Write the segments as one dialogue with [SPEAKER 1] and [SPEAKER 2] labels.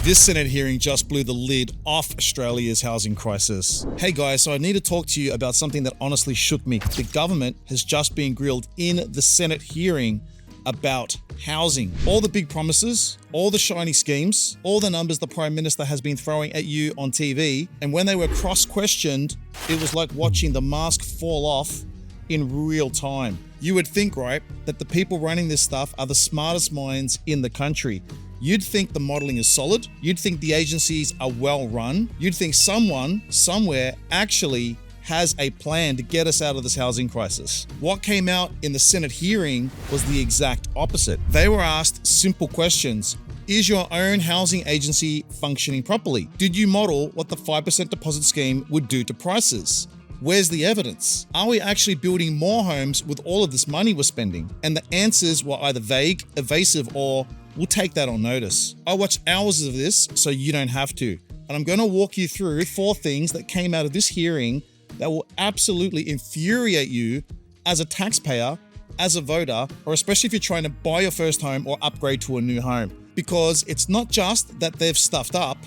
[SPEAKER 1] This Senate hearing just blew the lid off Australia's housing crisis. Hey guys, so I need to talk to you about something that honestly shook me. The government has just been grilled in the Senate hearing about housing. All the big promises, all the shiny schemes, all the numbers the Prime Minister has been throwing at you on TV, and when they were cross-questioned, it was like watching the mask fall off in real time. You would think, right, that the people running this stuff are the smartest minds in the country. You'd think the modeling is solid. You'd think the agencies are well run. You'd think someone, somewhere, actually has a plan to get us out of this housing crisis. What came out in the Senate hearing was the exact opposite. They were asked simple questions. Is your own housing agency functioning properly? Did you model what the 5% deposit scheme would do to prices? Where's the evidence? Are we actually building more homes with all of this money we're spending? And the answers were either vague, evasive, or we'll take that on notice. I watched hours of this so you don't have to. And I'm going to walk you through 4 things that came out of this hearing that will absolutely infuriate you as a taxpayer, as a voter, or especially if you're trying to buy your first home or upgrade to a new home. Because it's not just that they've stuffed up,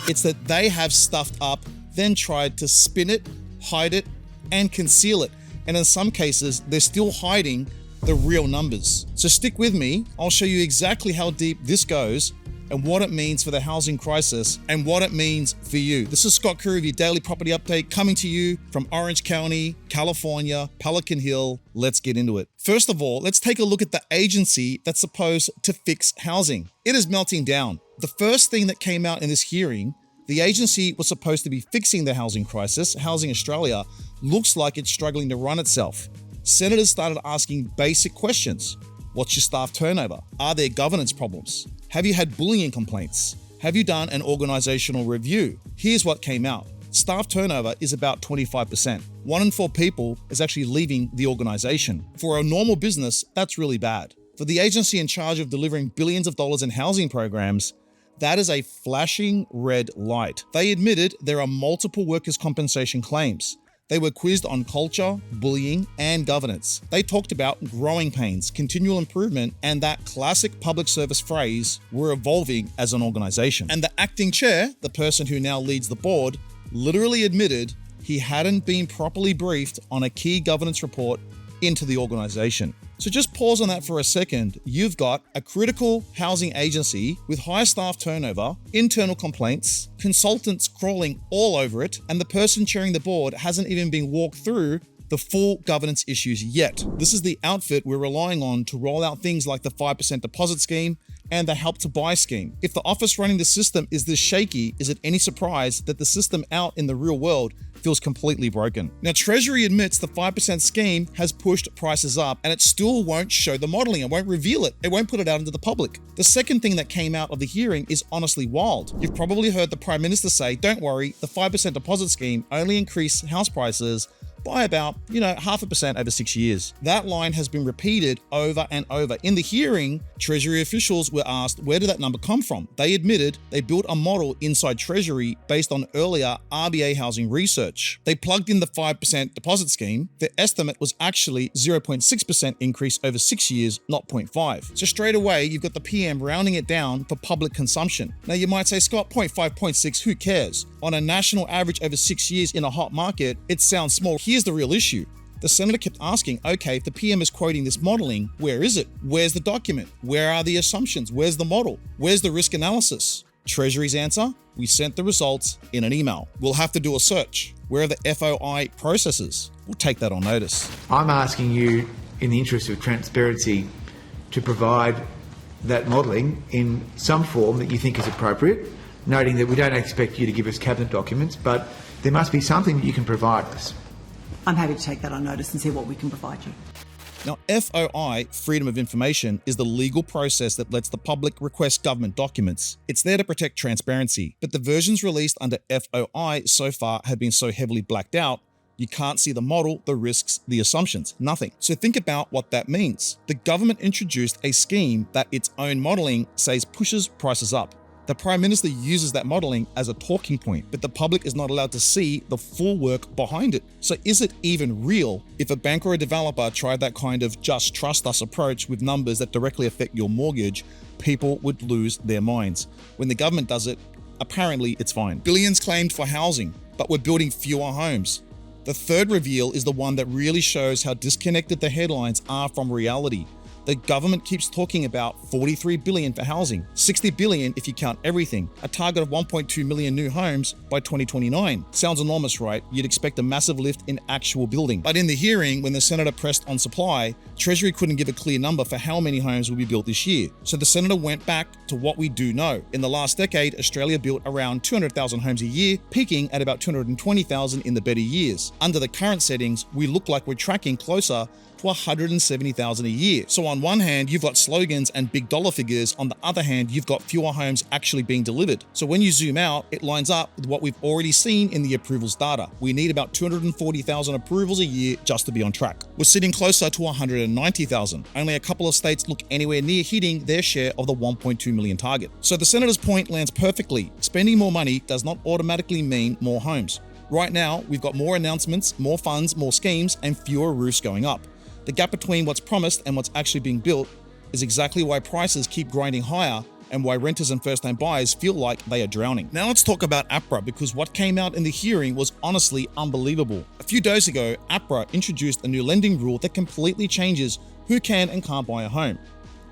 [SPEAKER 1] it's that they have stuffed up, then tried to spin it, hide it, and conceal it. And in some cases, they're still hiding the real numbers. So stick with me. I'll show you exactly how deep this goes and what it means for the housing crisis and what it means for you. This is Scott Kuru, your daily property update, coming to you from Orange County, California, Pelican Hill. Let's get into it. First of all, let's take a look at the agency that's supposed to fix housing. It is melting down. The first thing that came out in this hearing, the agency was supposed to be fixing the housing crisis. Housing Australia looks like it's struggling to run itself. Senators started asking basic questions. What's your staff turnover? Are there governance problems? Have you had bullying complaints? Have you done an organizational review? Here's what came out. Staff turnover is about 25%. 1 in 4 people is actually leaving the organization. For a normal business, that's really bad. For the agency in charge of delivering billions of dollars in housing programs, that is a flashing red light. They admitted there are multiple workers' compensation claims. They were quizzed on culture, bullying, and governance. They talked about growing pains, continual improvement, and that classic public service phrase, we're evolving as an organization. And the acting chair, the person who now leads the board, literally admitted he hadn't been properly briefed on a key governance report into the organization. So just pause on that for a second. You've got a critical housing agency with high staff turnover, internal complaints, consultants crawling all over it, and the person chairing the board hasn't even been walked through the full governance issues yet. This is the outfit we're relying on to roll out things like the 5% deposit scheme and the help to buy scheme. If the office running the system is this shaky, is it any surprise that the system out in the real world feels completely broken? Now, Treasury admits the 5% scheme has pushed prices up and it still won't show the modeling. It won't reveal it. It won't put it out into the public. The second thing that came out of the hearing is honestly wild. You've probably heard the Prime Minister say, don't worry, the 5% deposit scheme only increased house prices by about, 0.5% over 6 years. That line has been repeated over and over. In the hearing, Treasury officials were asked, where did that number come from? They admitted they built a model inside Treasury based on earlier RBA housing research. They plugged in the 5% deposit scheme. Their estimate was actually 0.6% increase over 6 years, not 0.5. So straight away, you've got the PM rounding it down for public consumption. Now you might say, Scott, 0.5, 0.6, who cares? On a national average over 6 years in a hot market, it sounds small. Here's the real issue. The senator kept asking, okay, if the PM is quoting this modeling, where is it? Where's the document? Where are the assumptions? Where's the model? Where's the risk analysis? Treasury's answer? We sent the results in an email. We'll have to do a search. Where are the FOI processes? We'll take that on notice.
[SPEAKER 2] I'm asking you, in the interest of transparency, to provide that modelling in some form that you think is appropriate, noting that we don't expect you to give us cabinet documents, but there must be something that you can provide us.
[SPEAKER 3] I'm happy to take that on notice and see what we can provide you.
[SPEAKER 1] Now, FOI, Freedom of Information, is the legal process that lets the public request government documents. It's there to protect transparency, but the versions released under FOI so far have been so heavily blacked out, you can't see the model, the risks, the assumptions, nothing. So think about what that means. The government introduced a scheme that its own modeling says pushes prices up. The Prime Minister uses that modeling as a talking point, but the public is not allowed to see the full work behind it. So is it even real? If a bank or a developer tried that kind of just trust us approach with numbers that directly affect your mortgage, people would lose their minds. When the government does it, apparently it's fine. Billions claimed for housing, but we're building fewer homes. The third reveal is the one that really shows how disconnected the headlines are from reality. The government keeps talking about $43 billion for housing, $60 billion if you count everything, a target of 1.2 million new homes by 2029. Sounds enormous, right? You'd expect a massive lift in actual building. But in the hearing, when the senator pressed on supply, Treasury couldn't give a clear number for how many homes will be built this year. So the senator went back to what we do know. In the last decade, Australia built around 200,000 homes a year, peaking at about 220,000 in the better years. Under the current settings, we look like we're tracking closer to 170,000 a year. So on one hand, you've got slogans and big dollar figures. On the other hand, you've got fewer homes actually being delivered. So when you zoom out, it lines up with what we've already seen in the approvals data. We need about 240,000 approvals a year just to be on track. We're sitting closer to 190,000. Only a couple of states look anywhere near hitting their share of the 1.2 million target. So the senator's point lands perfectly. Spending more money does not automatically mean more homes. Right now, we've got more announcements, more funds, more schemes, and fewer roofs going up. The gap between what's promised and what's actually being built is exactly why prices keep grinding higher and why renters and first-time buyers feel like they are drowning. Now let's talk about APRA, because what came out in the hearing was honestly unbelievable. A few days ago, APRA introduced a new lending rule that completely changes who can and can't buy a home.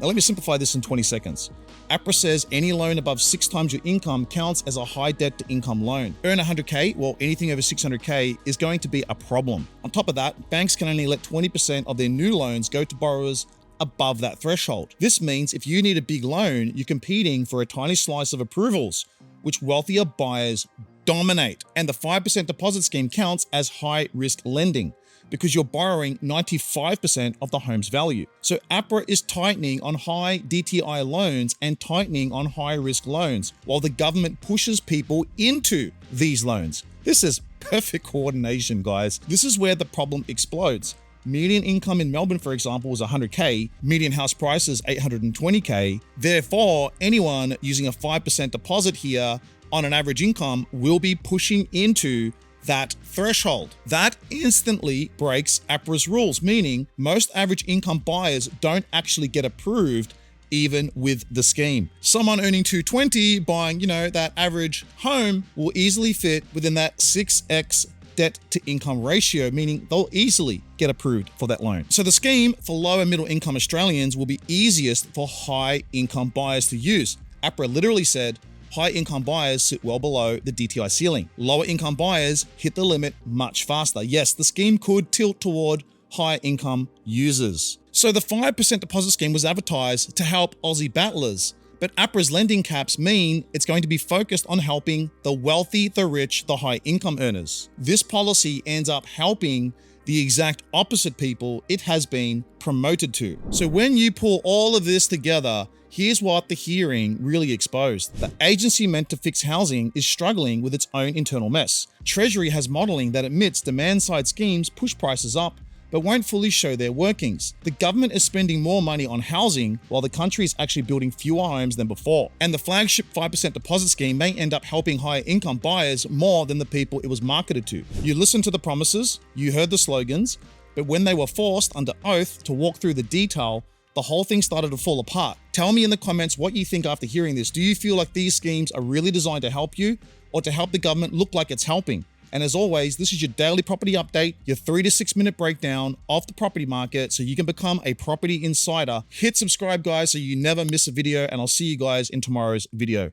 [SPEAKER 1] Now let me simplify this in 20 seconds. APRA says any loan above 6 times your income counts as a high debt to income loan. Earn 100K, well, anything over 600K is going to be a problem. On top of that, banks can only let 20% of their new loans go to borrowers above that threshold. This means if you need a big loan, you're competing for a tiny slice of approvals, which wealthier buyers dominate. And the 5% deposit scheme counts as high risk lending, because you're borrowing 95% of the home's value. So APRA is tightening on high DTI loans and tightening on high risk loans, while the government pushes people into these loans. This is perfect coordination, guys. This is where the problem explodes. Median income in Melbourne, for example, was 100K, median house price is 820K. Therefore, anyone using a 5% deposit here on an average income will be pushing into that threshold. That instantly breaks APRA's rules, meaning most average income buyers don't actually get approved even with the scheme. Someone earning 220 buying, that average home will easily fit within that 6x debt to income ratio, meaning they'll easily get approved for that loan. So the scheme for low and middle income Australians will be easiest for high income buyers to use. APRA literally said, high income buyers sit well below the DTI ceiling. Lower income buyers hit the limit much faster. Yes, the scheme could tilt toward high income users. So the 5% deposit scheme was advertised to help Aussie battlers, but APRA's lending caps mean it's going to be focused on helping the wealthy, the rich, the high income earners. This policy ends up helping the exact opposite people it has been promoted to. So when you pull all of this together, here's what the hearing really exposed. The agency meant to fix housing is struggling with its own internal mess. Treasury has modeling that admits demand-side schemes push prices up, but won't fully show their workings. The government is spending more money on housing while the country is actually building fewer homes than before. And the flagship 5% deposit scheme may end up helping higher income buyers more than the people it was marketed to. You listened to the promises, you heard the slogans, but when they were forced under oath to walk through the detail, the whole thing started to fall apart. Tell me in the comments what you think after hearing this. Do you feel like these schemes are really designed to help you or to help the government look like it's helping? And as always, this is your daily property update, your 3 to 6 minute breakdown of the property market so you can become a property insider. Hit subscribe, guys, so you never miss a video, and I'll see you guys in tomorrow's video.